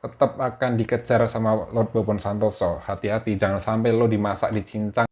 tetap akan dikejar sama Lord Bobon Santoso. Hati-hati, jangan sampai lo dimasak, dicincang.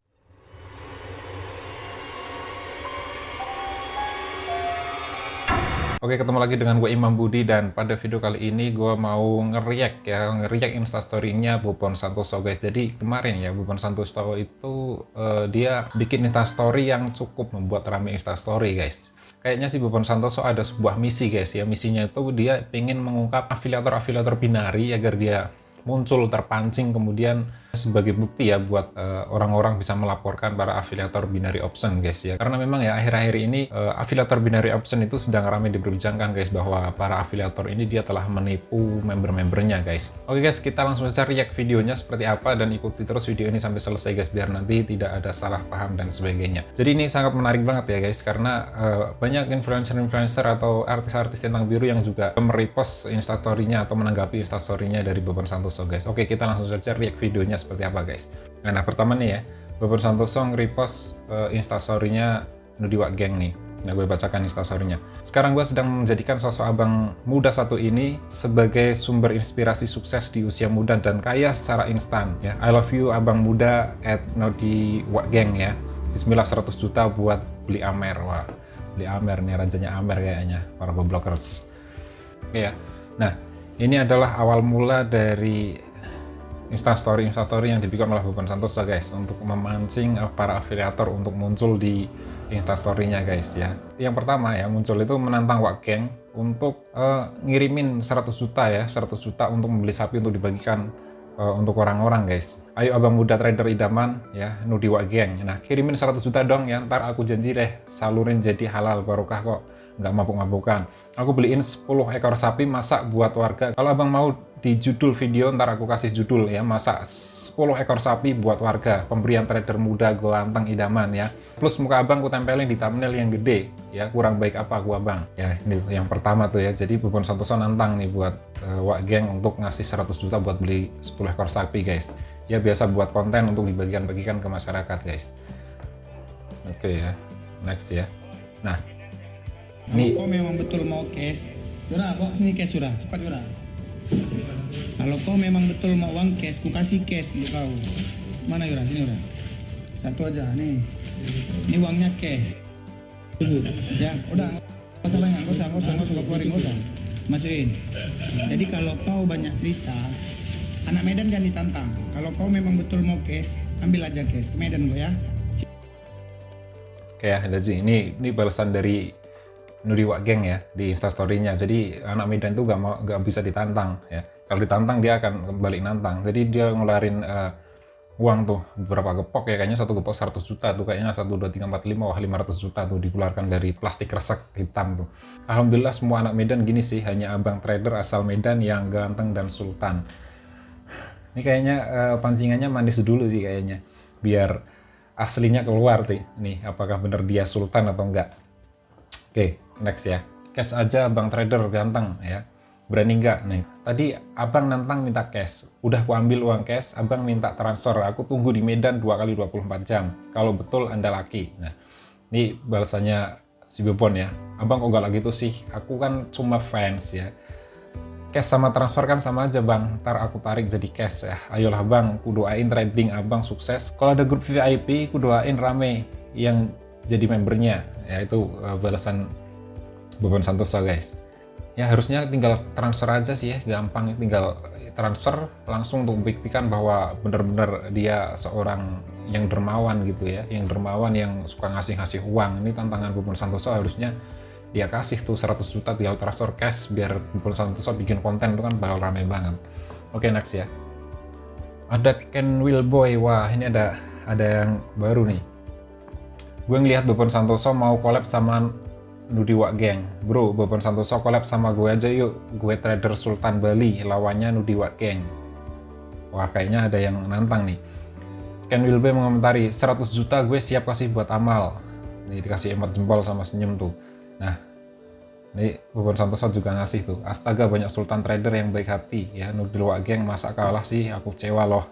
Oke, ketemu lagi dengan gue Imam Budi, dan pada video kali ini gue mau ngeriak instastory-nya Bobon Santoso guys. Jadi kemarin ya Bobon Santoso itu dia bikin instastory yang cukup membuat rame instastory guys. Kayaknya sih Bobon Santoso ada sebuah misi guys ya. Misinya itu dia pengen mengungkap afiliator-afiliator binari agar dia muncul terpancing, kemudian sebagai bukti ya buat orang-orang bisa melaporkan para afiliator binary option guys ya. Karena memang ya akhir-akhir ini afiliator binary option itu sedang ramai diperbincangkan guys, bahwa para afiliator ini dia telah menipu member-membernya guys. Oke guys, kita langsung saja react videonya seperti apa, dan ikuti terus video ini sampai selesai guys, biar nanti tidak ada salah paham dan sebagainya. Jadi ini sangat menarik banget ya guys, karena banyak influencer-influencer atau artis-artis centang biru yang juga merepost instastory-nya atau menanggapi instastory-nya dari Bobon Santoso guys. Oke, kita langsung saja react videonya seperti apa guys. Nah, pertama nih ya, Bobon Santoso nge-repost instastory-nya Nudiwa Gang nih. Nah, gue bacakan instastory-nya. Sekarang gue sedang menjadikan sosok abang muda satu ini sebagai sumber inspirasi sukses di usia muda dan kaya secara instan ya. I love you abang muda at Nudiwa Gang ya. Bismillah 100 juta buat beli Amer. Wah, beli Amer nih, rajanya Amer kayaknya para blockers. Oke ya. Nah, ini adalah awal mula dari instastory yang dibikin oleh Bobon Santoso guys, untuk memancing para afiliator untuk muncul di instastory-nya guys ya. Yang pertama ya, muncul itu menantang Wak Geng untuk ngirimin 100 juta ya, 100 juta untuk membeli sapi untuk dibagikan untuk orang-orang guys. Ayo abang muda trader idaman ya, Nudiwa Gang. Nah, kirimin 100 juta dong ya, ntar aku janji deh salurin jadi halal barokah kok, nggak mabuk-mabukan. Aku beliin 10 ekor sapi masak buat warga. Kalau abang mau di judul video, ntar aku kasih judul ya, masak 10 ekor sapi buat warga, pemberian trader muda ganteng idaman ya. Plus muka abang ku tempelin di thumbnail yang gede ya, kurang baik apa aku abang ya. Ini yang pertama tuh ya. Jadi Bobon Santoso nantang nih buat Wak Geng untuk ngasih 100 juta buat beli 10 ekor sapi guys ya, biasa buat konten untuk dibagikan-bagikan ke masyarakat guys. Oke ya, next ya. Nah, kalau kau memang betul mau cash, Yura, bawa sini cash Yura, cepat Yura. Kalau kau memang betul mau uang cash, ku kasih cash untuk kau. Mana Yura, sini Yura. Satu aja, nih. Ini uangnya cash. Ya, udah, nggak usah keluarin, nggak usah. Masukin. Jadi kalau kau banyak cerita, anak Medan jangan ditantang. Kalau kau memang betul mau cash, ambil aja cash. Ke Medan kau ya. Oke ya, jadi ini balasan dari Nudiwa Gang ya di instastory-nya. Jadi anak Medan tuh nggak bisa ditantang ya. Kalau ditantang dia akan balik nantang. Jadi dia ngeluarin uang tuh beberapa gepok ya, kayaknya satu gepok 100 juta tuh, kayaknya 1 2 3 4 5 wah 500 juta tuh dikeluarkan dari plastik resek hitam tuh. Alhamdulillah semua anak Medan gini sih, hanya abang trader asal Medan yang ganteng dan sultan. Ini kayaknya pancingannya manis dulu sih kayaknya, biar aslinya keluar tuh. Nih, apakah bener dia sultan atau enggak? Oke, next ya. Cash aja abang trader ganteng ya. Berani nggak? Nih, tadi abang nantang minta cash. Udah aku ambil uang cash, abang minta transfer. Aku tunggu di Medan 2 kali 24 jam. Kalau betul Anda laki. Nah, ini balasannya si Bobon ya. Abang kok galak gitu sih? Aku kan cuma fans ya. Cash sama transfer kan sama aja bang. Ntar aku tarik jadi cash ya. Ayolah bang, ku doain trading abang sukses. Kalau ada grup VIP, ku doain rame yang jadi membernya. Ya itu balasan Bobon Santoso guys. Ya harusnya tinggal transfer aja sih ya, gampang, tinggal transfer langsung untuk membuktikan bahwa benar-benar dia seorang yang dermawan gitu ya, yang dermawan yang suka ngasih uang. Ini tantangan Bobon Santoso, harusnya dia kasih tuh 100 juta tinggal transfer cash biar Bobon Santoso bikin konten, itu kan bakal rame banget. Oke, next ya. Ada Ken Willboy, wah ini ada yang baru nih. Gue ngelihat Bobon Santoso mau collab sama Nudiwa Gang. Bro, Bobon Santoso collab sama gue aja yuk. Gue trader Sultan Bali, lawannya Nudiwa Gang. Wah, kayaknya ada yang nantang nih. Ken Wilbe mengomentari, 100 juta gue siap kasih buat amal. Ini dikasih emot jempol sama senyum tuh. Nah, ini Bobon Santoso juga ngasih tuh. Astaga, banyak Sultan trader yang baik hati ya. Nudiwa Gang masa kalah sih, aku kecewa loh.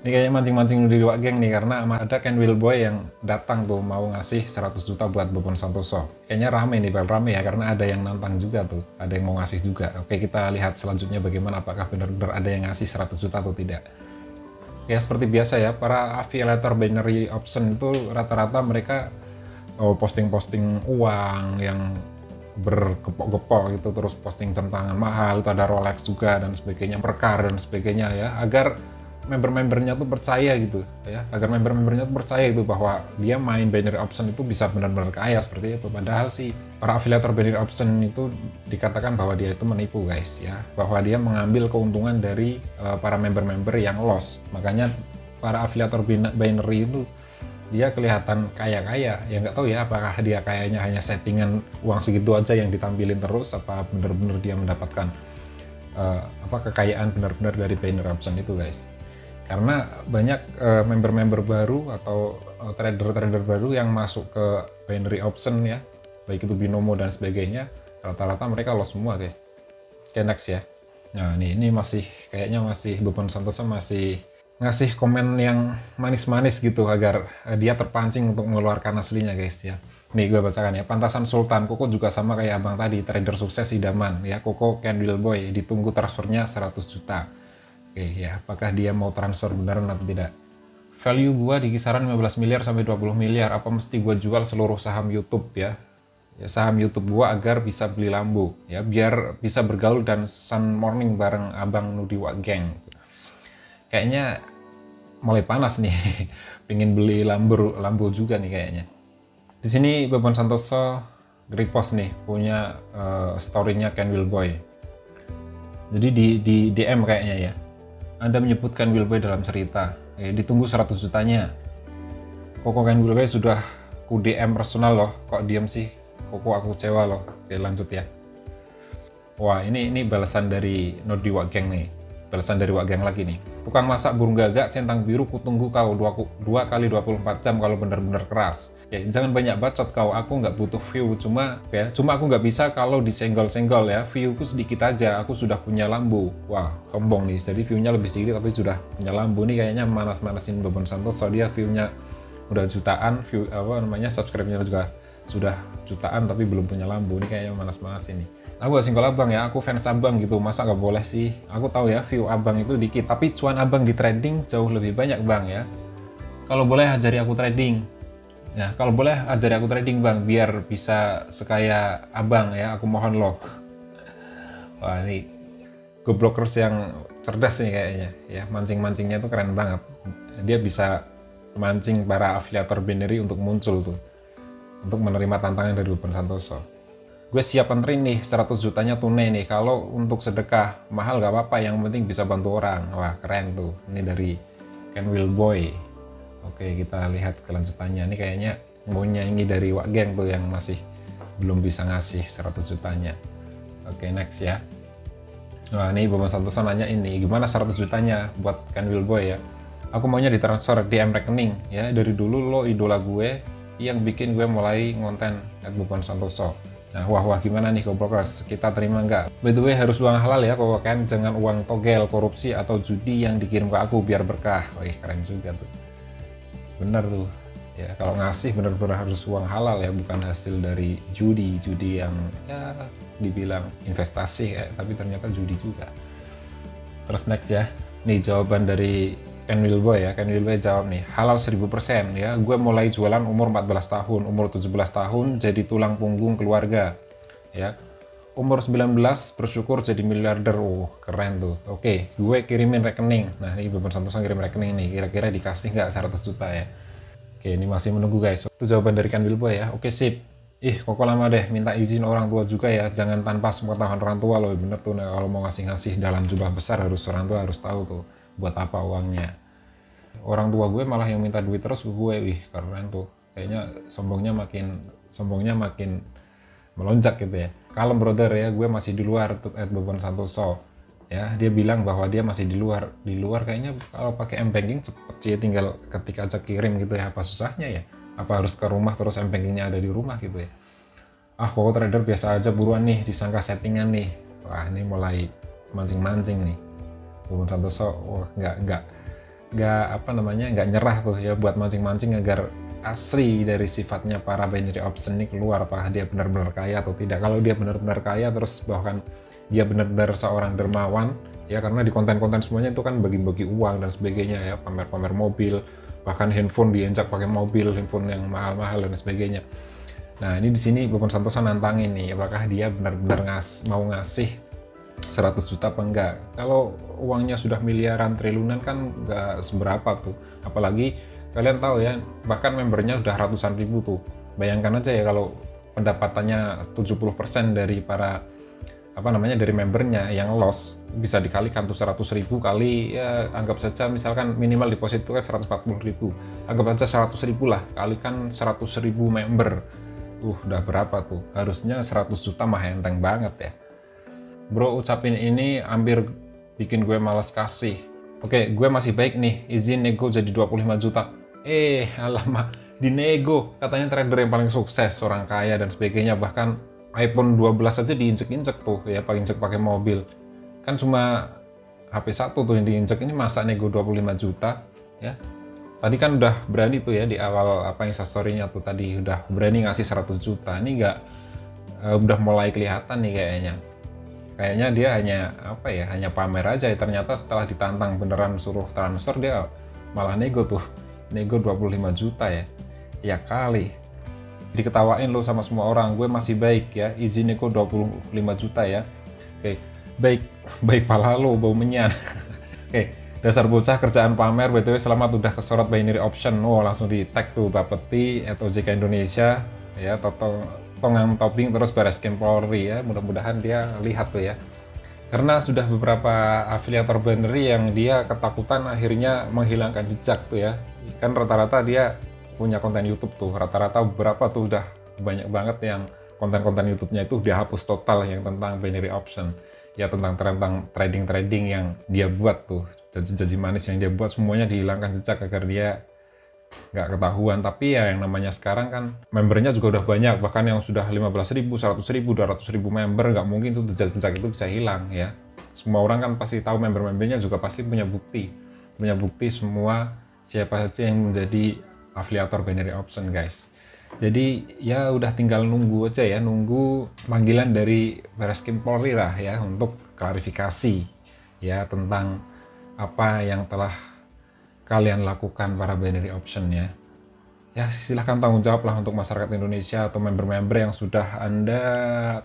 Ini kayaknya mancing-mancing di Wak Geng nih, karena ada Ken Wilboy yang datang tuh mau ngasih 100 juta buat Bobon Santoso. Kayaknya rame nih, bakal rame ya, karena ada yang nantang juga tuh, ada yang mau ngasih juga. Oke, kita lihat selanjutnya bagaimana, apakah benar-benar ada yang ngasih 100 juta atau tidak. Ya seperti biasa ya, para affiliator binary option itu rata-rata mereka posting-posting uang yang bergepok-gepok gitu, terus posting jam tangan mahal, itu ada Rolex juga dan sebagainya, perkar dan sebagainya ya, agar member-membernya tuh percaya gitu ya, agar member-membernya tuh percaya itu bahwa dia main binary option itu bisa benar-benar kaya seperti itu. Padahal sih para afiliator binary option itu dikatakan bahwa dia itu menipu guys ya, bahwa dia mengambil keuntungan dari para member-member yang loss. Makanya para afiliator binary itu dia kelihatan kaya-kaya, ya nggak tahu ya apakah dia kayaknya hanya settingan uang segitu aja yang ditampilin terus, apa benar-benar dia mendapatkan kekayaan benar-benar dari binary option itu guys. Karena banyak member-member baru atau trader-trader baru yang masuk ke binary option ya, baik itu binomo dan sebagainya, rata-rata mereka loss semua guys. Oke, next ya. Nah ini masih kayaknya Bobon Santoso masih ngasih komen yang manis-manis gitu agar dia terpancing untuk mengeluarkan aslinya guys ya. Nih gue bacakan ya. Pantasan Sultan, Koko juga sama kayak abang tadi, trader sukses idaman ya. Koko Ken Wilboy, ditunggu transfernya 100 juta. Oke ya, apakah dia mau transfer beneran atau tidak? Value gua di kisaran 15 miliar sampai 20 miliar. Apa mesti gua jual seluruh saham YouTube ya? Ya saham YouTube gua agar bisa beli Lambo ya, biar bisa bergaul dan Sun Morning bareng Abang Nudi Wak Geng. Kayaknya mulai panas nih. Pengen beli Lambo juga nih kayaknya. Di sini Bobon Santoso repost nih punya story-nya Ken Wilboy. Jadi di DM kayaknya ya. Anda menyebutkan Wilboy dalam cerita, ditunggu 100 jutanya. Koko Ken Wilboy sudah ku DM personal loh, kok diam sih? Koko aku kecewa loh. Oke lanjut ya. Wah ini balasan dari Nodi Wak Geng nih, balasan dari Wak Geng lagi nih. Tukang masak burung gagak centang biru, kutunggu kau 2 kali 24 jam kalau benar-benar keras. Oke, jangan banyak bacot kau, aku nggak butuh view, cuma aku nggak bisa kalau disenggol-senggol ya, viewku sedikit aja, aku sudah punya Lambo. Wah, sombong nih, jadi viewnya lebih sedikit tapi sudah punya Lambo. Nih kayaknya manas-manasin Bobon Santoso, dia viewnya udah jutaan, subscribe-nya juga sudah jutaan tapi belum punya Lambo. Nih kayaknya manas-manasin nih. Aku gak singgol abang ya, aku fans abang gitu, masa gak boleh sih? Aku tahu ya view abang itu dikit, tapi cuan abang di trading jauh lebih banyak bang ya. Kalau boleh ajari aku trading. Ya, kalau boleh ajari aku trading bang, biar bisa sekaya abang ya, aku mohon loh. Wah ini goblokers yang cerdas nih kayaknya ya, mancing-mancingnya tuh keren banget. Dia bisa mancing para afiliator binary untuk muncul tuh, untuk menerima tantangan dari Bobon Santoso. Gue siap anterin nih 100 jutanya tunai nih, kalau untuk sedekah mahal gak apa-apa, yang penting bisa bantu orang. Wah keren tuh, ini dari Ken Wilboy. Oke kita lihat kelanjutannya, ini kayaknya maunya ini dari Wak Geng tuh yang masih belum bisa ngasih 100 jutanya. Oke next ya. Nah ini Bobon Santoso nanya ini, gimana 100 jutanya buat Ken Wilboy ya. Aku maunya ditransfer DM rekening ya, dari dulu lo idola gue yang bikin gue mulai ngonten Bobon Santoso. Nah, wah gimana nih goblokers, kita terima nggak? By the way harus uang halal ya, kok kan jangan uang togel, korupsi atau judi yang dikirim ke aku biar berkah. Wih keren juga tuh. Bener tuh. Ya kalau ngasih bener-bener harus uang halal ya, bukan hasil dari judi yang ya dibilang investasi tapi ternyata judi juga. Terus next ya. Nih jawaban dari Ken Wilboy ya. Ken Wilboy jawab nih, halal 1000% ya. Gue mulai jualan umur 14 tahun, umur 17 tahun jadi tulang punggung keluarga. Ya. Umur 19 bersyukur jadi miliarder. Keren tuh. Oke, gue kirimin rekening. Nah, ini Bobon Santoso kirim rekening nih. Kira-kira dikasih nggak 100 juta ya? Oke, ini masih menunggu guys. Itu jawaban dari Ken Wilboy ya. Oke, sip. Koko lama deh, minta izin orang tua juga ya. Jangan tanpa sepengetahuan orang tua loh. Bener tuh, nah, kalau mau ngasih-ngasih dalam jumlah besar harus orang tua harus tahu tuh buat apa uangnya. Orang tua gue malah yang minta duit terus ke gue. Wih keren tuh, kayaknya sombongnya makin melonjak gitu ya. Kalem brother ya, gue masih di luar tuh Bobon Santoso ya. Dia bilang bahwa dia masih di luar kayaknya. Kalau pakai M-Banking cepet sih, tinggal ketik aja kirim gitu ya. Apa susahnya ya, apa harus ke rumah terus M-Bankingnya ada di rumah gitu ya. Kok trader biasa aja, buruan nih disangka settingan nih. Wah ini mulai mancing-mancing nih Bobon Santoso. Wah nggak nggak nyerah tuh ya buat mancing-mancing agar asli dari sifatnya para binary option ini keluar, apakah dia benar-benar kaya atau tidak. Kalau dia benar-benar kaya, terus bahkan dia benar-benar seorang dermawan ya, karena di konten-konten semuanya itu kan bagi-bagi uang dan sebagainya ya, pamer-pamer mobil, bahkan handphone diinjak pakai mobil, handphone yang mahal-mahal dan sebagainya. Nah ini di sini Bobon Santoso nantangin nih, apakah dia benar-benar mau ngasih 100 juta apa enggak. Kalau uangnya sudah miliaran, triliunan kan nggak seberapa tuh, apalagi kalian tahu ya, bahkan membernya udah ratusan ribu tuh. Bayangkan aja ya kalau pendapatannya 70% dari para dari membernya yang loss, bisa dikalikan tuh 100 ribu kali ya, anggap saja misalkan minimal deposit itu kan 140 ribu, anggap aja 100 ribu lah, kalikan 100 ribu member, udah berapa tuh, harusnya 100 juta mah enteng banget ya. Bro ucapin ini hampir bikin gue malas kasih. Oke, gue masih baik nih, izin nego jadi 25 juta. Alamak, dinego, katanya trader yang paling sukses, orang kaya dan sebagainya, bahkan iPhone 12 aja diinjek-injek tuh ya, paling injek pakai mobil. Kan cuma HP 1 tuh yang diinjek, ini masa nego 25 juta ya. Tadi kan udah berani tuh ya di awal Instastory-nya tuh tadi udah berani ngasih 100 juta. Ini udah mulai kelihatan nih kayaknya. Kayaknya dia hanya pamer aja ya. Ternyata setelah ditantang beneran suruh transfer, dia malah nego 25 juta ya. Ya kali, diketawain lo sama semua orang, gue masih baik ya, izin nego 25 juta ya. Oke, baik pala lo, bau menyan. Oke, dasar bocah kerjaan pamer, btw selamat udah kesorot binary option. Langsung di tag tuh Bapeti @OJK Indonesia ya, Tongam Tobing terus Barreskrim Polri ya, mudah-mudahan dia lihat tuh ya. Karena sudah beberapa afiliator binary yang dia ketakutan akhirnya menghilangkan jejak tuh ya. Kan rata-rata dia punya konten YouTube tuh, rata-rata beberapa tuh udah banyak banget yang konten-konten YouTube-nya itu dihapus total yang tentang binary option. Ya tentang trading-trading yang dia buat tuh, janji-janji manis yang dia buat semuanya dihilangkan jejak agar dia nggak ketahuan. Tapi ya yang namanya sekarang kan membernya juga udah banyak, bahkan yang sudah 15.000, 100.000, 200.000 member, nggak mungkin tuh jejak-jejak itu bisa hilang ya. Semua orang kan pasti tahu, member-membernya juga pasti punya bukti semua siapa saja yang menjadi afiliator binary option guys. Jadi ya udah tinggal nunggu aja ya, nunggu panggilan dari Barreskrim Polri lah ya untuk klarifikasi ya tentang apa yang telah kalian lakukan para binary option ya. Ya silahkan tanggung jawab lah untuk masyarakat Indonesia atau member-member yang sudah Anda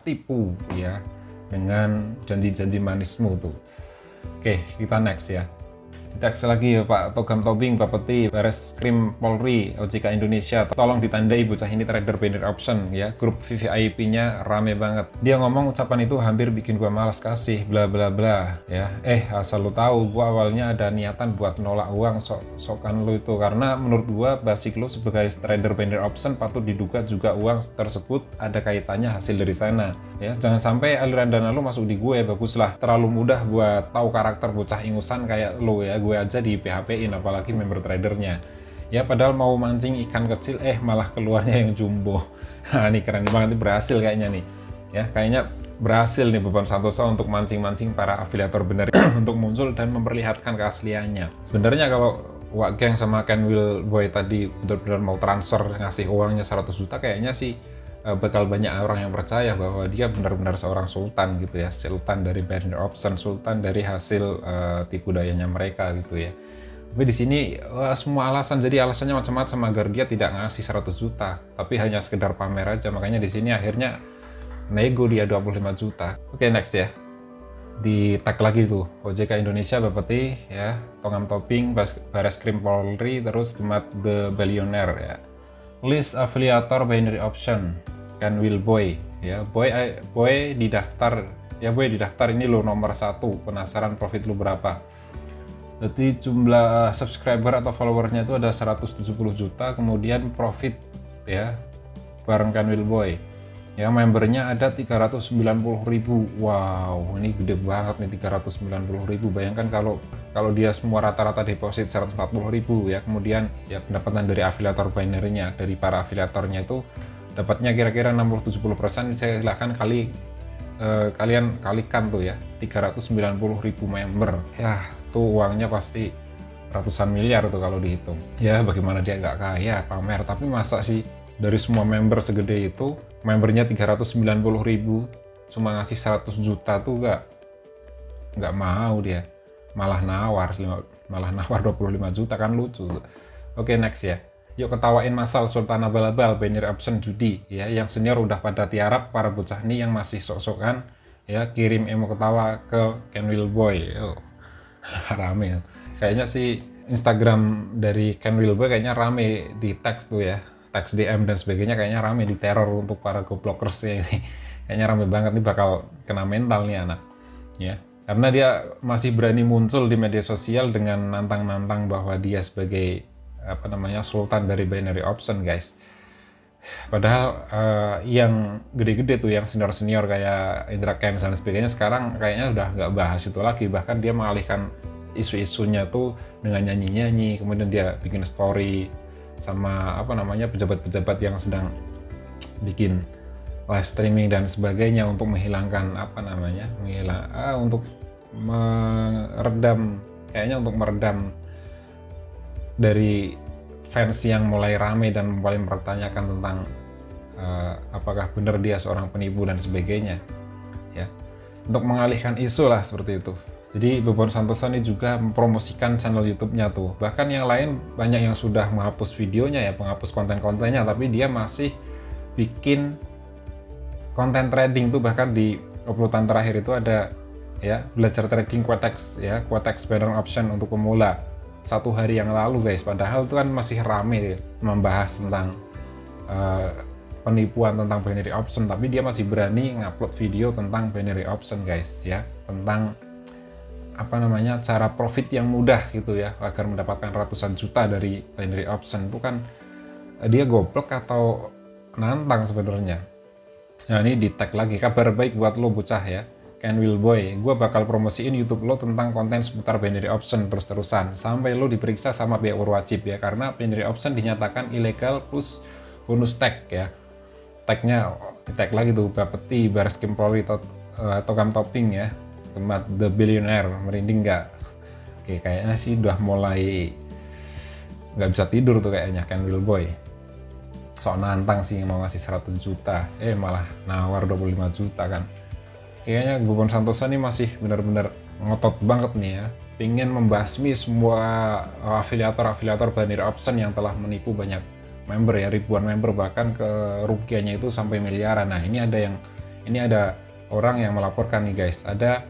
tipu ya dengan janji-janji manismu tuh. Oke, kita next ya. Teks lagi ya Pak Togam Tobing, Bapeti, Barreskrim Polri, OJK Indonesia, tolong ditandai bocah ini trader binary option ya, grup VVIP-nya rame banget. Dia ngomong ucapan itu hampir bikin gua malas kasih, bla bla bla ya. Asal lu tahu, gua awalnya ada niatan buat nolak uang sokan lu itu, karena menurut gua basic lu sebagai trader binary option patut diduga juga uang tersebut ada kaitannya hasil dari sana ya. Jangan sampai aliran dana lu masuk di gue, baguslah. Terlalu mudah buat tahu karakter bocah ingusan kayak lu ya. Gue aja di PHP-in, apalagi member tradernya ya, padahal mau mancing ikan kecil malah keluarnya yang jumbo. Ini keren banget, ini berhasil kayaknya nih ya, kayaknya berhasil nih Bobon Santoso untuk mancing-mancing para afiliator benar untuk muncul dan memperlihatkan keasliannya. Sebenarnya kalau Wak Geng sama Ken Will Boy tadi benar-benar mau transfer ngasih uangnya 100 juta, kayaknya sih bakal banyak orang yang percaya bahwa dia benar-benar seorang sultan gitu ya, sultan dari binary option, sultan dari hasil tipu dayanya mereka gitu ya. Tapi di sini semua alasan, jadi alasannya macam-macam agar dia tidak ngasih 100 juta, tapi hanya sekedar pamer aja. Makanya di sini akhirnya nego dia 25 juta. Oke, next ya. Di tag lagi tuh OJK Indonesia, Bapeti ya, Tongam Tobing, Barreskrim Polri, terus Gemat The Billionaire ya. List afiliator binary option, Ken Will Boy ya, boy didaftar ya, boy didaftar ini lo nomor 1, penasaran profit lu berapa. Jadi jumlah subscriber atau followernya itu ada 170 juta, kemudian profit ya bareng Ken Will Boy ya, membernya ada 390.000. Wow, ini gede banget nih 390.000. Bayangkan kalau dia semua rata-rata deposit 140.000 ya, kemudian ya pendapatan dari afiliator binary-nya, dari para afiliatornya itu dapatnya kira-kira 60-70%. Silahkan kalian kalikan tuh ya, 390.000 member ya, tuh uangnya pasti ratusan miliar tuh kalau dihitung. Ya bagaimana dia nggak kaya pamer, tapi masa sih dari semua member segede itu, membernya 390.000 cuma ngasih 100 juta tuh nggak mau dia, malah nawar 25 juta, kan lucu. Oke, next ya. Yuk ketawain masal Sultan Abal-Abal, binary option judi ya, yang senior udah pada tiarap, para bocah nih yang masih sok-sokan ya kirim emo ketawa ke Ken Boy. Rame. Kayaknya sih Instagram dari Ken Boy kayaknya rame di teks tuh ya. Teks DM dan sebagainya kayaknya rame di teror untuk para goblokers ini. Kayaknya rame banget nih, bakal kena mental nih anak. Ya. Karena dia masih berani muncul di media sosial dengan nantang-nantang bahwa dia sebagai sultan dari binary option, guys. Padahal yang gede-gede tuh, yang senior-senior kayak Indra Kents dan sebagainya, sekarang kayaknya udah nggak bahas itu lagi. Bahkan dia mengalihkan isu-isunya tuh dengan nyanyi-nyanyi, kemudian dia bikin story sama pejabat-pejabat yang sedang bikin live streaming dan sebagainya untuk menghilangkan untuk meredam dari fans yang mulai rame dan mulai mempertanyakan tentang apakah benar dia seorang penipu dan sebagainya ya, untuk mengalihkan isu lah seperti itu. Jadi Bobon Santoso ini juga mempromosikan channel YouTube-nya tuh, bahkan yang lain banyak yang sudah menghapus videonya ya, menghapus konten-kontennya, tapi dia masih bikin konten trading tuh. Bahkan di uploadan terakhir itu ada ya, belajar trading Quotex ya, Quotex binary option untuk pemula 1 hari yang lalu, guys. Padahal itu kan masih rame ya, membahas tentang penipuan tentang binary option, tapi dia masih berani ngupload video tentang binary option, guys ya, tentang cara profit yang mudah gitu ya, agar mendapatkan ratusan juta dari binary option. Itu kan dia goblok atau nantang sebenarnya. Nah, ini di tag lagi, kabar baik buat lo bocah ya, Ken Boy, gue bakal promosiin YouTube lo tentang konten seputar binary option terus-terusan sampai lo diperiksa sama pihak berwajib ya, karena binary option dinyatakan ilegal plus bonus tag ya. Tagnya di tag lagi tuh, Bapeti, Barreskrim Polri, Togam Topping ya, Temat The Billionaire, merinding nggak? Oke, kayaknya sih udah mulai nggak bisa tidur tuh kayaknya Ken Boy. Sok nantang sih mau ngasih 100 juta, malah nawar 25 juta kan. Kayaknya Bobon Santoso ini masih benar-benar ngotot banget nih ya, pingin membasmi semua afiliator binary option yang telah menipu banyak member ya, ribuan member, bahkan kerugiannya itu sampai miliaran. Nah, ini ada orang yang melaporkan nih, guys. Ada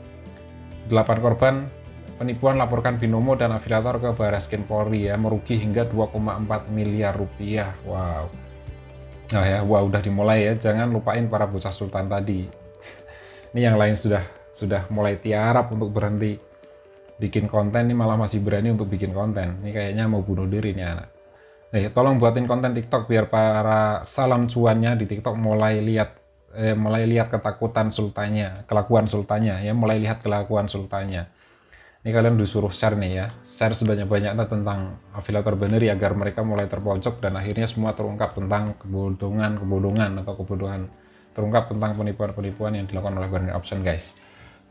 8 korban penipuan laporkan binomo dan afiliator ke Barreskrim Polri ya, merugi hingga 2,4 miliar rupiah. Wow. Nah ya, udah dimulai ya, jangan lupain para bocah sultan tadi. Ini yang lain sudah mulai tiarap untuk berhenti bikin konten, ini malah masih berani untuk bikin konten. Ini kayaknya mau bunuh diri nih anak. Tolong buatin konten TikTok biar para salam cuannya di TikTok mulai lihat kelakuan sultannya. Ini kalian disuruh share nih ya, share sebanyak-banyaknya tentang afiliator binary agar mereka mulai terpojok dan akhirnya semua terungkap tentang kebodohan terungkap tentang penipuan-penipuan yang dilakukan oleh binary option, guys.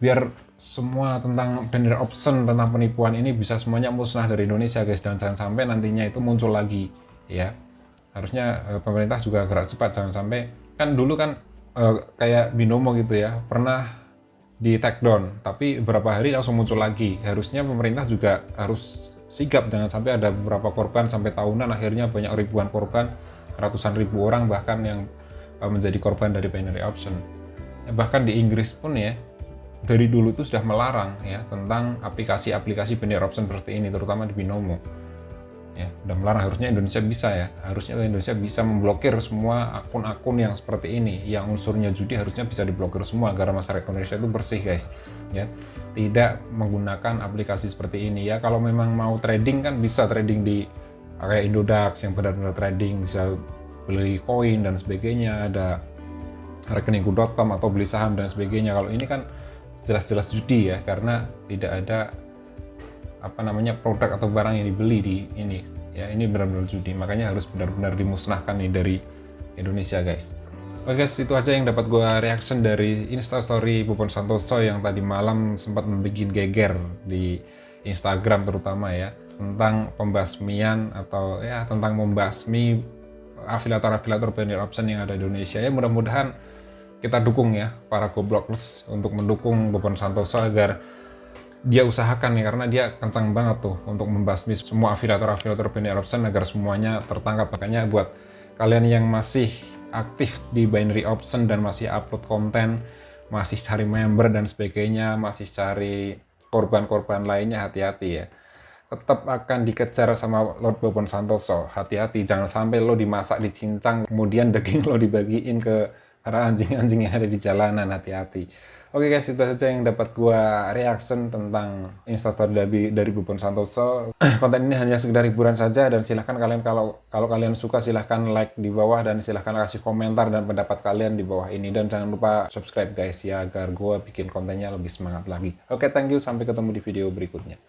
Biar semua tentang binary option, tentang penipuan ini bisa semuanya musnah dari Indonesia, guys, dan jangan sampai nantinya itu muncul lagi ya. Harusnya pemerintah juga gerak cepat, jangan sampai, kan dulu kan kayak binomo gitu ya, pernah di take down, tapi beberapa hari langsung muncul lagi. Harusnya pemerintah juga harus sigap, jangan sampai ada beberapa korban sampai tahunan, akhirnya banyak ribuan korban, ratusan ribu orang bahkan yang menjadi korban dari binary option. Bahkan di Inggris pun ya, dari dulu itu sudah melarang ya tentang aplikasi-aplikasi binary option seperti ini, terutama di binomo. Ya, udah melarang. Harusnya Indonesia bisa memblokir semua akun-akun yang seperti ini, yang unsurnya judi harusnya bisa diblokir semua agar masyarakat Indonesia itu bersih, guys. Ya, tidak menggunakan aplikasi seperti ini ya. Kalau memang mau trading kan bisa trading di kayak Indodax yang benar-benar trading, bisa beli koin dan sebagainya, ada rekeningku.com atau beli saham dan sebagainya. Kalau ini kan jelas-jelas judi ya, karena tidak ada produk atau barang yang dibeli di ini ya, ini benar-benar judi, makanya harus benar-benar dimusnahkan nih dari Indonesia, guys. Oke, guys, itu aja yang dapat gue reaction dari Instastory Bobon Santoso yang tadi malam sempat membuat geger di Instagram terutama ya. tentang pembasmian atau ya tentang membasmi afiliator-afiliator binary option yang ada di Indonesia. Ya mudah-mudahan kita dukung ya para goblokers untuk mendukung Bobon Santoso agar dia usahakan ya, karena dia kencang banget tuh untuk membasmi semua afiliator-afiliator binary option agar semuanya tertangkap. Makanya buat kalian yang masih aktif di binary option dan masih upload konten, masih cari member dan sebagainya, masih cari korban-korban lainnya, hati-hati ya. Tetap akan dikejar sama Lord Bobon Santoso. Hati-hati, jangan sampai lo dimasak, dicincang, kemudian daging lo dibagiin ke para anjing-anjing yang ada di jalanan. Hati-hati. Oke guys, itu saja yang dapat gua reaction tentang instastory dari Bobon Santoso. Konten ini hanya sekedar hiburan saja, dan silahkan kalian kalau kalian suka silahkan like di bawah dan silahkan kasih komentar dan pendapat kalian di bawah ini, dan jangan lupa subscribe guys ya agar gua bikin kontennya lebih semangat lagi. Oke, thank you, sampai ketemu di video berikutnya.